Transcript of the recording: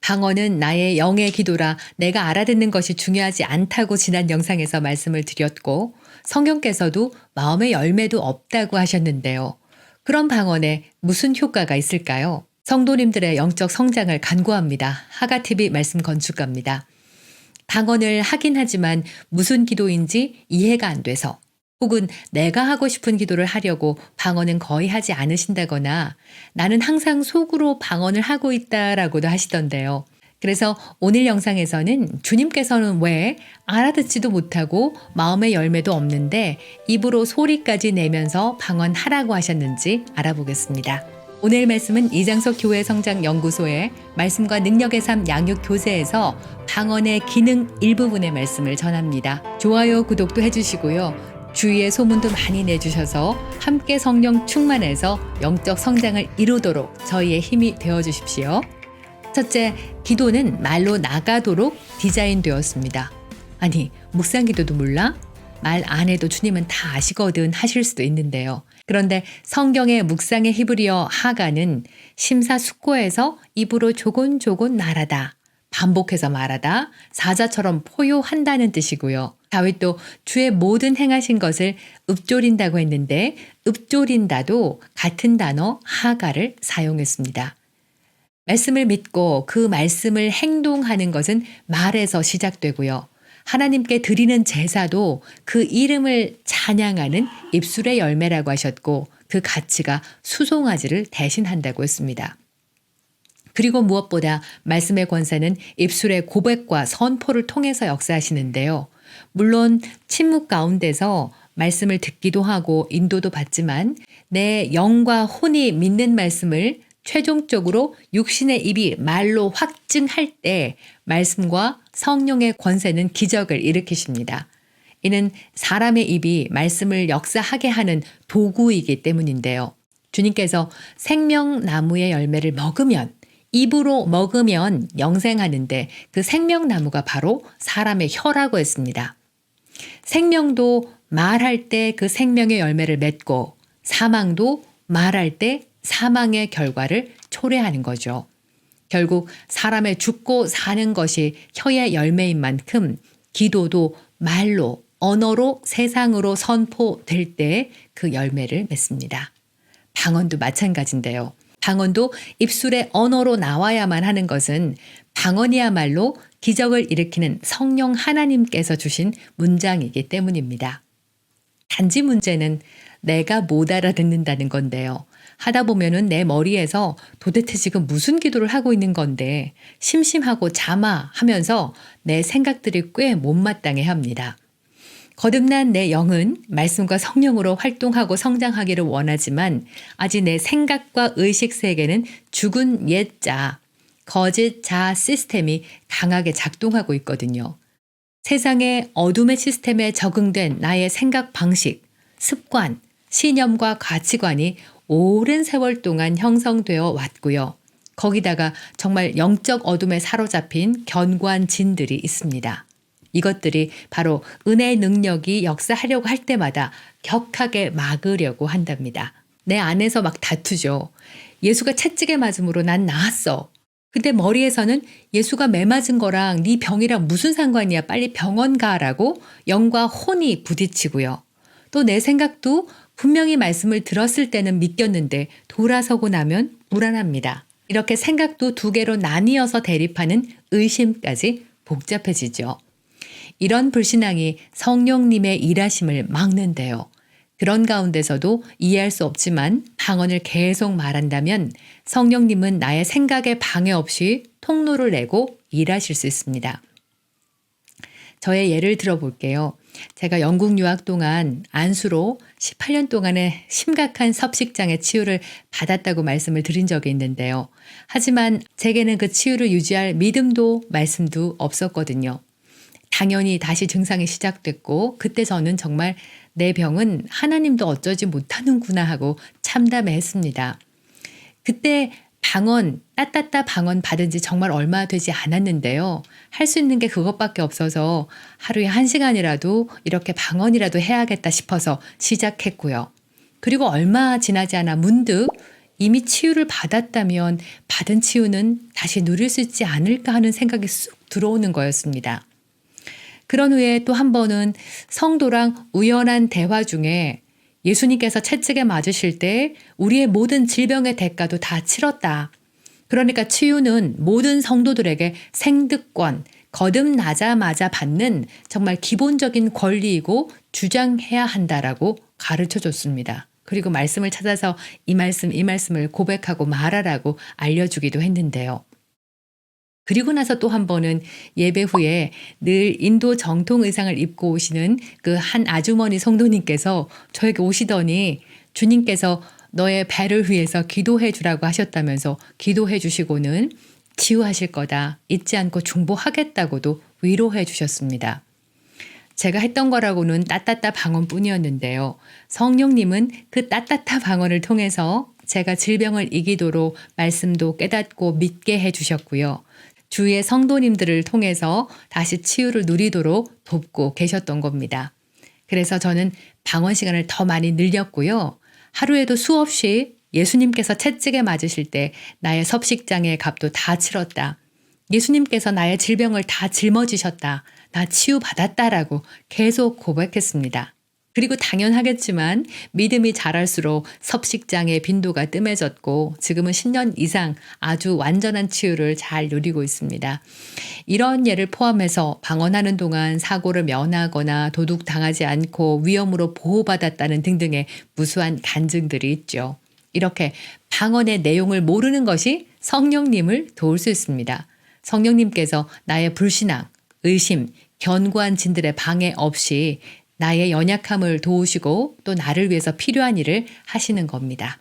방언은 나의 영의 기도라 내가 알아듣는 것이 중요하지 않다고 지난 영상에서 말씀을 드렸고 성경께서도 마음의 열매도 없다고 하셨는데요. 그런 방언에 무슨 효과가 있을까요? 성도님들의 영적 성장을 간구합니다. 하가TV 말씀 건축가입니다. 방언을 하긴 하지만 무슨 기도인지 이해가 안 돼서 혹은 내가 하고 싶은 기도를 하려고 방언은 거의 하지 않으신다거나 나는 항상 속으로 방언을 하고 있다라고도 하시던데요. 그래서 오늘 영상에서는 주님께서는 왜 알아듣지도 못하고 마음의 열매도 없는데 입으로 소리까지 내면서 방언하라고 하셨는지 알아보겠습니다. 오늘 말씀은 이장석 교회 성장 연구소의 말씀과 능력의 삶 양육 교재에서 방언의 기능 일부분의 말씀을 전합니다. 좋아요, 구독도 해주시고요. 주위에 소문도 많이 내주셔서 함께 성령 충만해서 영적 성장을 이루도록 저희의 힘이 되어주십시오. 첫째, 기도는 말로 나가도록 디자인되었습니다. 아니, 묵상 기도도 몰라? 말 안 해도 주님은 다 아시거든 하실 수도 있는데요. 그런데 성경의 묵상의 히브리어 하가는 심사숙고해서 입으로 조곤조곤 말하다, 반복해서 말하다, 사자처럼 포효한다는 뜻이고요. 다윗도 주의 모든 행하신 것을 읊조린다고 했는데 읊조린다도 같은 단어 하가를 사용했습니다. 말씀을 믿고 그 말씀을 행동하는 것은 말에서 시작되고요. 하나님께 드리는 제사도 그 이름을 찬양하는 입술의 열매라고 하셨고 그 가치가 수송아지를 대신한다고 했습니다. 그리고 무엇보다 말씀의 권세는 입술의 고백과 선포를 통해서 역사하시는데요. 물론 침묵 가운데서 말씀을 듣기도 하고 인도도 받지만 내 영과 혼이 믿는 말씀을 최종적으로 육신의 입이 말로 확증할 때 말씀과 성령의 권세는 기적을 일으키십니다. 이는 사람의 입이 말씀을 역사하게 하는 도구이기 때문인데요. 주님께서 생명나무의 열매를 먹으면 입으로 먹으면 영생하는데 그 생명나무가 바로 사람의 혀라고 했습니다. 생명도 말할 때 그 생명의 열매를 맺고 사망도 말할 때 사망의 결과를 초래하는 거죠. 결국 사람의 죽고 사는 것이 혀의 열매인 만큼 기도도 말로, 언어로 세상으로 선포될 때 그 열매를 맺습니다. 방언도 마찬가지인데요. 방언도 입술의 언어로 나와야만 하는 것은 방언이야말로 기적을 일으키는 성령 하나님께서 주신 문장이기 때문입니다. 단지 문제는 내가 못 알아듣는다는 건데요. 하다 보면은 내 머리에서 도대체 지금 무슨 기도를 하고 있는 건데 심심하고 자마하면서 내 생각들이 꽤 못마땅해 합니다. 거듭난 내 영은 말씀과 성령으로 활동하고 성장하기를 원하지만 아직 내 생각과 의식 세계는 죽은 옛자, 거짓 자 시스템이 강하게 작동하고 있거든요. 세상의 어둠의 시스템에 적응된 나의 생각 방식, 습관, 신념과 가치관이 오랜 세월 동안 형성되어 왔고요. 거기다가 정말 영적 어둠에 사로잡힌 견고한 진들이 있습니다. 이것들이 바로 은혜의 능력이 역사하려고 할 때마다 격하게 막으려고 한답니다. 내 안에서 막 다투죠. 예수가 채찍에 맞음으로 난 나았어. 근데 머리에서는 예수가 매 맞은 거랑 네 병이랑 무슨 상관이야, 빨리 병원 가라고 영과 혼이 부딪히고요. 또 내 생각도 분명히 말씀을 들었을 때는 믿겼는데 돌아서고 나면 불안합니다. 이렇게 생각도 두 개로 나뉘어서 대립하는 의심까지 복잡해지죠. 이런 불신앙이 성령님의 일하심을 막는데요. 그런 가운데서도 이해할 수 없지만 방언을 계속 말한다면 성령님은 나의 생각에 방해 없이 통로를 내고 일하실 수 있습니다. 저의 예를 들어볼게요. 제가 영국 유학 동안 안수로 18년 동안의 심각한 섭식장애 치유를 받았다고 말씀을 드린 적이 있는데요. 하지만 제게는 그 치유를 유지할 믿음도 말씀도 없었거든요. 당연히 다시 증상이 시작됐고 그때 저는 정말 내 병은 하나님도 어쩌지 못하는구나 하고 참담해했습니다. 그때 방언, 따따따 방언 받은 지 정말 얼마 되지 않았는데요. 할 수 있는 게 그것밖에 없어서 하루에 1시간이라도 이렇게 방언이라도 해야겠다 싶어서 시작했고요. 그리고 얼마 지나지 않아 문득 이미 치유를 받았다면 받은 치유는 다시 누릴 수 있지 않을까 하는 생각이 쑥 들어오는 거였습니다. 그런 후에 또 한 번은 성도랑 우연한 대화 중에 예수님께서 채찍에 맞으실 때 우리의 모든 질병의 대가도 다 치렀다. 그러니까 치유는 모든 성도들에게 생득권, 거듭나자마자 받는 정말 기본적인 권리이고 주장해야 한다라고 가르쳐 줬습니다. 그리고 말씀을 찾아서 이 말씀을 고백하고 말하라고 알려주기도 했는데요. 그리고 나서 또 한 번은 예배 후에 늘 인도 정통 의상을 입고 오시는 그 한 아주머니 성도님께서 저에게 오시더니 주님께서 너의 배를 위해서 기도해 주라고 하셨다면서 기도해 주시고는 치유하실 거다. 잊지 않고 중보하겠다고도 위로해 주셨습니다. 제가 했던 거라고는 따따따 방언뿐이었는데요. 성령님은 그 따따따 방언을 통해서 제가 질병을 이기도록 말씀도 깨닫고 믿게 해주셨고요. 주위의 성도님들을 통해서 다시 치유를 누리도록 돕고 계셨던 겁니다. 그래서 저는 방언 시간을 더 많이 늘렸고요. 하루에도 수없이 예수님께서 채찍에 맞으실 때 나의 섭식장애의 값도 다 치렀다. 예수님께서 나의 질병을 다 짊어지셨다. 나 치유받았다라고 계속 고백했습니다. 그리고 당연하겠지만 믿음이 자랄수록 섭식장애의 빈도가 뜸해졌고 지금은 10년 이상 아주 완전한 치유를 잘 누리고 있습니다. 이런 예를 포함해서 방언하는 동안 사고를 면하거나 도둑당하지 않고 위험으로 보호받았다는 등등의 무수한 간증들이 있죠. 이렇게 방언의 내용을 모르는 것이 성령님을 도울 수 있습니다. 성령님께서 나의 불신앙, 의심, 견고한 진들의 방해 없이 나의 연약함을 도우시고 또 나를 위해서 필요한 일을 하시는 겁니다.